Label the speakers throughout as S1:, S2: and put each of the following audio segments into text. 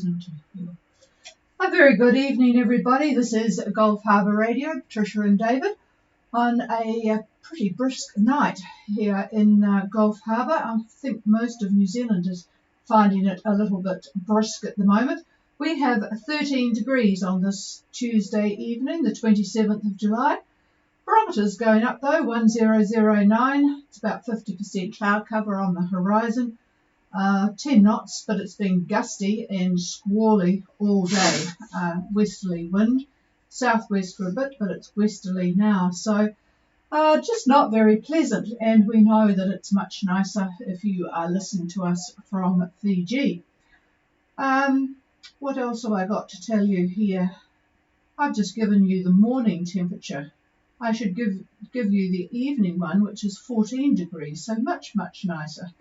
S1: pleasant to hear. A very good evening, everybody. This is Gulf Harbour Radio, Patricia and David, on a pretty brisk night here in Gulf Harbour. I think most of New Zealand is finding it a little bit brisk at the moment. We have 13 degrees on this Tuesday evening, the 27th of July. Barometer's going up though, 1009. It's about 50% cloud cover on the horizon. 10 knots, but it's been gusty and squally all day. Westerly wind, southwest for a bit, but it's westerly now. So just not very pleasant, and we know that it's much nicer if you are listening to us from Fiji. What else have I got to tell you here? I've just given you the morning temperature. I should give you the evening one, which is 14 degrees, so much, much nicer.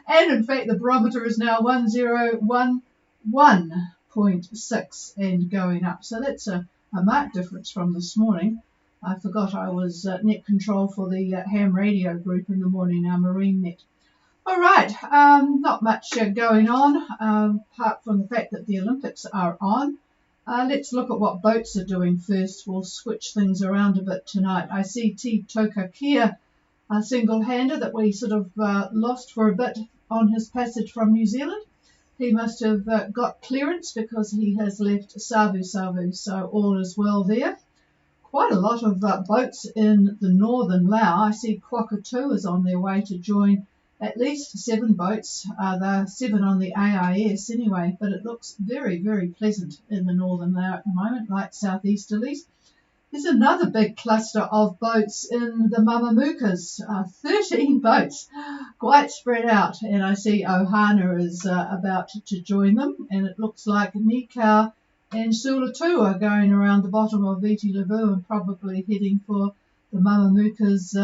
S1: And in fact, the barometer is now 1011.6 and going up. So that's a marked difference from this morning. I forgot I was net control for the ham radio group in the morning, our marine net. All right, not much going on, apart from the fact that the Olympics are on. Let's look at what boats are doing first. We'll switch things around a bit tonight. I see T. Toka Kia, a single-hander that we sort of lost for a bit on his passage from New Zealand. He must have got clearance because he has left Savu Savu, so all is well there. Quite a lot of boats in the northern Lao. I see Kwakatu is on their way to join at least 7 boats. There are 7 on the AIS anyway, but it looks very, very pleasant in the northern Lao at the moment, like southeasterlies. There's another big cluster of boats in the Mamamukas, 13 boats, quite spread out. And I see Ohana is about to join them, and it looks like Nikau and Sulatu are going around the bottom of Viti Levu and probably heading for the Mamamukas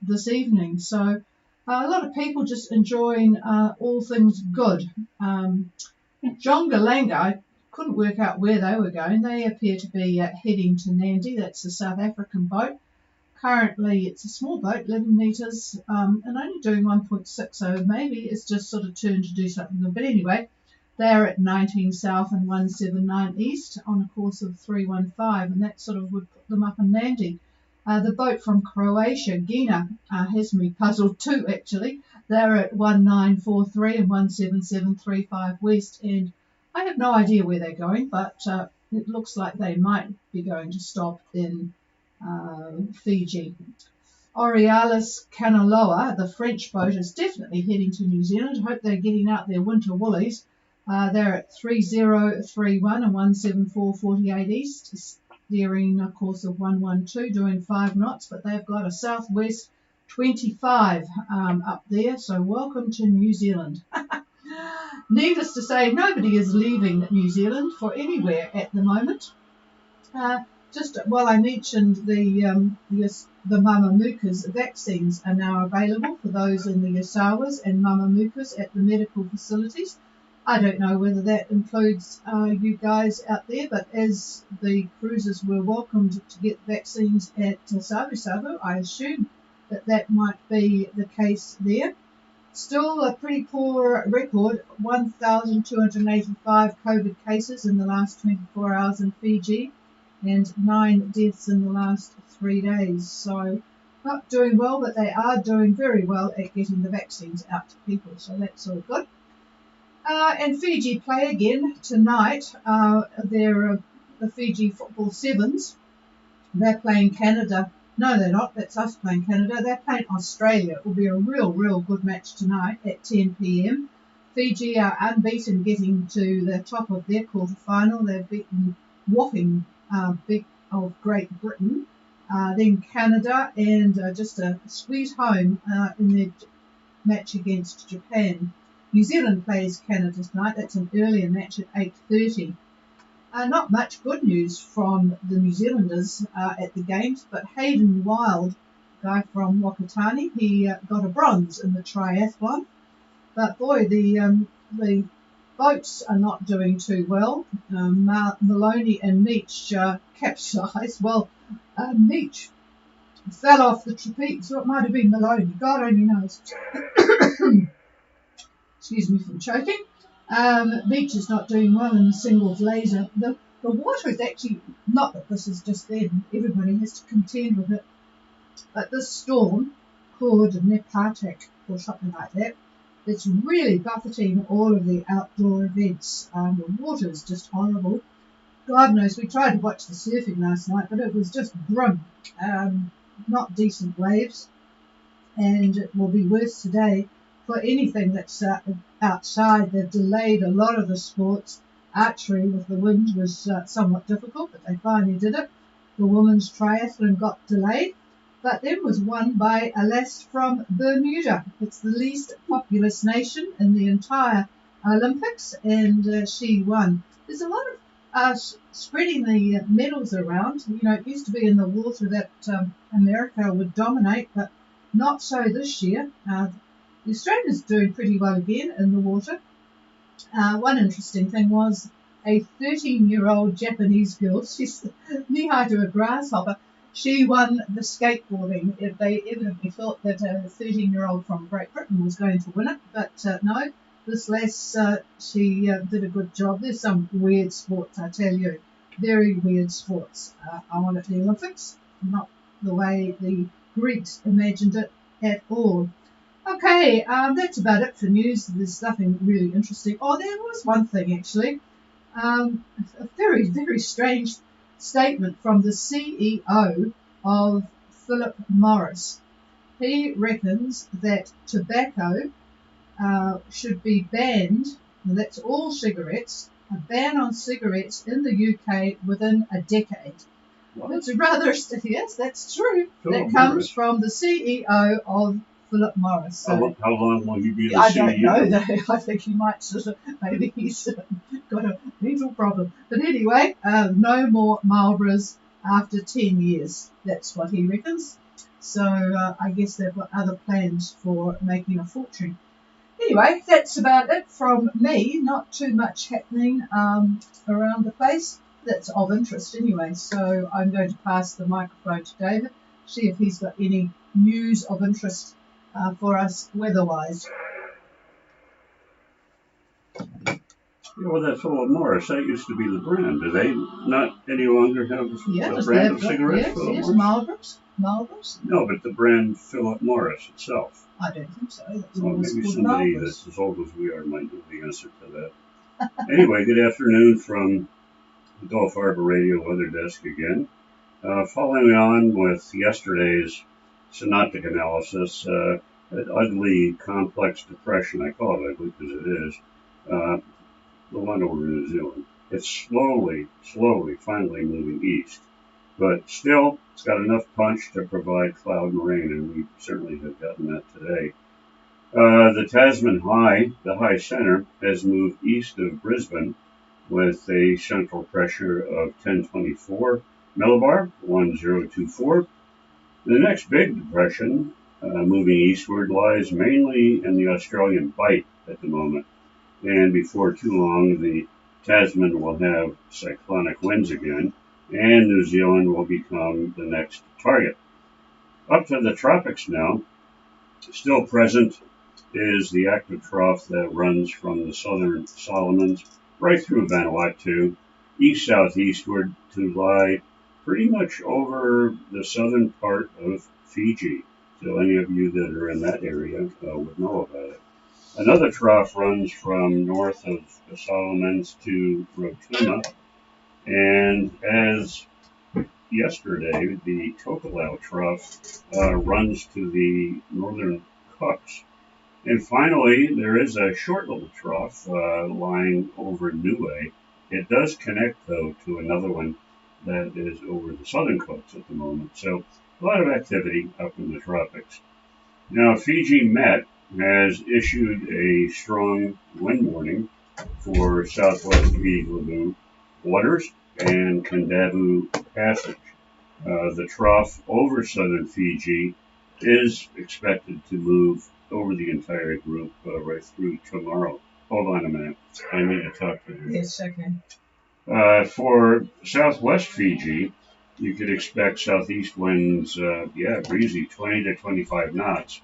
S1: this evening. So a lot of people just enjoying all things good. Jongalanga, I couldn't work out where they were going. They appear to be heading to Nandi. That's a South African boat. Currently, it's a small boat, 11 metres, and only doing 1.6, so maybe it's just sort of turned to do something good. But anyway, they're at 19 south and 179 east on a course of 315, and that sort of would put them up in Nandi. The boat from Croatia, Gina, has me puzzled too, actually. They're at 1943 and 17735 west, and I have no idea where they're going, but it looks like they might be going to stop in Fiji. Aurealis Kanaloa, the French boat, is definitely heading to New Zealand. I hope they're getting out their winter woolies. They're at 3031 and 17448 east, steering a course of 112, doing 5 knots, but they've got a southwest 25 up there, so welcome to New Zealand. Needless to say, nobody is leaving New Zealand for anywhere at the moment. Just while I mentioned the Mamamukas, vaccines are now available for those in the Yasawas and Mamamukas at the medical facilities. I don't know whether that includes you guys out there, but as the cruisers were welcomed to get vaccines at Savu Savu, I assume that might be the case there. Still a pretty poor record, 1,285 COVID cases in the last 24 hours in Fiji and 9 deaths in the last 3 days. So not doing well, but they are doing very well at getting the vaccines out to people, so that's all good. And Fiji play again tonight. They're the Fiji Football Sevens. They're playing Canada. No, they're not. That's us playing Canada. They're playing Australia. It will be a real good match tonight at 10 p.m. Fiji are unbeaten, getting to the top of their quarterfinal. They've beaten whopping big of Great Britain, then Canada, and just a squeeze home in their match against Japan. New Zealand plays Canada tonight. That's an earlier match at 8:30. Not much good news from the New Zealanders at the Games, but Hayden Wild, guy from Wakatani, he got a bronze in the triathlon. But boy, the boats are not doing too well. Maloney and Meach capsized. Well, Meach fell off the trapeze, so it might have been Maloney. God only knows. Excuse me for choking. Beach is not doing well in the singles laser. The water is actually, not that this is just them, everybody has to contend with it, but this storm called Nepatic or something like that, it's really buffeting all of the outdoor events. The water is just horrible. God knows, we tried to watch the surfing last night, but it was just grim. Not decent waves, and it will be worse today for anything that's outside. They've delayed a lot of the sports. Archery with the wind was somewhat difficult, but they finally did it. The women's triathlon got delayed, but then was won by a lass from Bermuda. It's the least populous nation in the entire Olympics, and she won. There's a lot of spreading the medals around. You know, it used to be in the water that America would dominate, but not so this year. The Australians are doing pretty well again in the water. One interesting thing was a 13-year-old Japanese girl, she's knee-high to a grasshopper, she won the skateboarding. They evidently thought that a 13-year-old from Great Britain was going to win it, but no, this lass, she did a good job. There's some weird sports, I tell you, very weird sports on at the Olympics, not the way the Greeks imagined it at all. Okay, that's about it for news. There's nothing really interesting. Oh, there was one thing actually. A very, very strange statement from the CEO of Philip Morris. He reckons that tobacco should be banned, and that's all cigarettes, a ban on cigarettes in the UK within a decade. What? It's rather, yes, that's true. Philip that comes Morris. From the CEO of Philip Morris. So,
S2: how long will he be the CEO?
S1: I don't know. I think he might maybe he's got a mental problem. But anyway, no more Marlboros after 10 years. That's what he reckons. So I guess they've got other plans for making a fortune. Anyway, that's about it from me. Not too much happening around the place that's of interest anyway. So I'm going to pass the microphone to David, see if he's got any news of interest for us weather-wise.
S2: Well, that Philip Morris, that used to be the brand. Do they not any longer have the brand of cigarettes?
S1: Yes, Philip Morris? Marlboros?
S2: No, but the brand Philip Morris itself.
S1: I don't think so.
S2: Well, maybe somebody that's as old as we are might know the answer to that. Anyway, good afternoon from the Gulf Harbour Radio Weather Desk again. Following on with yesterday's synoptic analysis, an ugly, complex depression, I call it ugly because it is, the one over New Zealand. It's slowly, finally moving east. But still, it's got enough punch to provide cloud and rain, and we certainly have gotten that today. The Tasman High, the high center, has moved east of Brisbane with a central pressure of 1024 millibar, 1024. The next big depression, moving eastward, lies mainly in the Australian Bight at the moment. And before too long, the Tasman will have cyclonic winds again, and New Zealand will become the next target. Up to the tropics now, still present is the active trough that runs from the southern Solomons right through Vanuatu, east-southeastward to lie pretty much over the southern part of Fiji. So any of you that are in that area would know about it. Another trough runs from north of the Solomons to Rotuma, and as yesterday, the Tokelau trough runs to the northern Cooks. And finally, there is a short little trough lying over Niue. It does connect, though, to another one that is over the southern Cooks at the moment. So a lot of activity up in the tropics. Now, Fiji Met has issued a strong wind warning for southwest Vilivu waters and Kandavu Passage. The trough over southern Fiji is expected to move over the entire group right through tomorrow. Hold on a minute. I need to talk to you.
S1: Yes, okay.
S2: For southwest Fiji, you could expect southeast winds, breezy, 20 to 25 knots.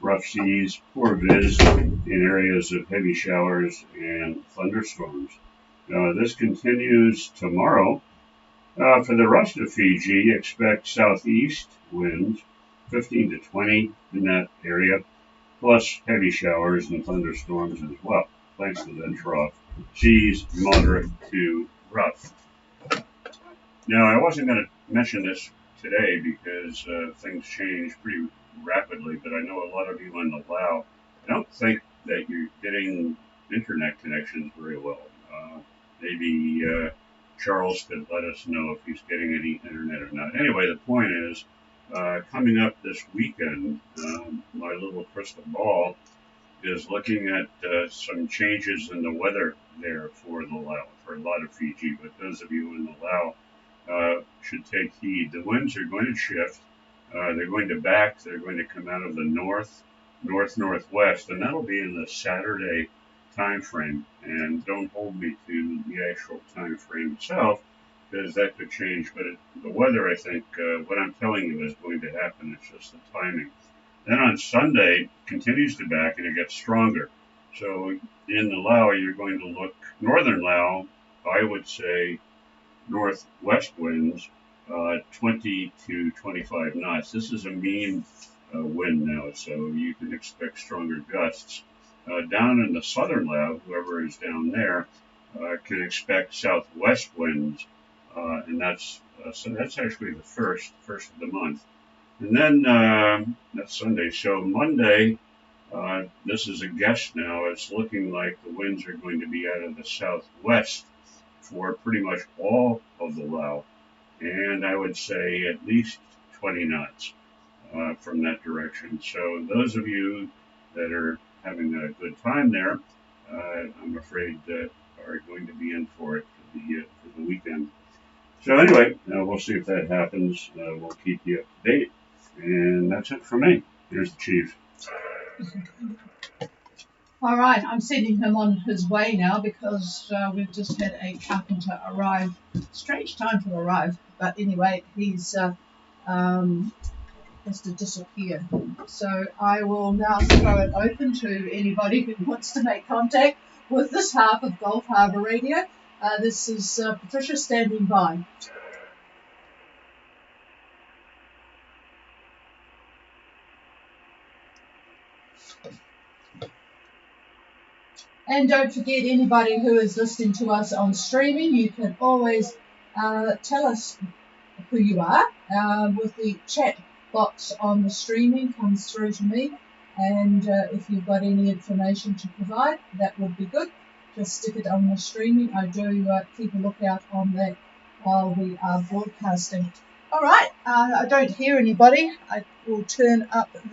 S2: rough seas, poor viz in areas of heavy showers and thunderstorms. This continues tomorrow. For the rest of Fiji, expect southeast winds 15 to 20 in that area, plus heavy showers and thunderstorms as well, thanks to the trough. Seas moderate to rough. Now, I wasn't going to mention this today because things change pretty rapidly, but I know a lot of you in the Lao don't think that you're getting internet connections very well. Maybe Charles could let us know if he's getting any internet or not. Anyway, the point is, coming up this weekend, my little crystal ball is looking at some changes in the weather there for the Lao, for a lot of Fiji, but those of you in the Lao should take heed. The winds are going to shift. They're going to back. They're going to come out of the northwest, and that'll be in the Saturday time frame. And don't hold me to the actual time frame itself, because that could change. But the weather, I think, what I'm telling you is going to happen. It's just the timing. Then on Sunday, continues to back, and it gets stronger. So in the Lao, you're going to look, northern Lao, I would say northwest winds, 20 to 25 knots. This is a mean wind now, so you can expect stronger gusts. Down in the southern Lao, whoever is down there, can expect southwest winds, and that's actually the first of the month. And then that's Sunday. So Monday, this is a guess now. It's looking like the winds are going to be out of the southwest for pretty much all of the Lao, and I would say at least 20 knots from that direction. So those of you that are having a good time there, I'm afraid are going to be in for it for the weekend. So anyway, we'll see if that happens. We'll keep you up to date, and that's it for me. Here's the chief.
S1: All right, I'm sending him on his way now because we've just had a carpenter arrive. Strange time to arrive, but anyway, he's has to disappear. So I will now throw it open to anybody who wants to make contact with this half of Gulf Harbour Radio. This is Patricia standing by. And don't forget, anybody who is listening to us on streaming, you can always tell us who you are with the chat box on the streaming comes through to me. And if you've got any information to provide, that would be good. Just stick it on the streaming. I do keep a lookout on that while we are broadcasting. All right, I don't hear anybody. I will turn up the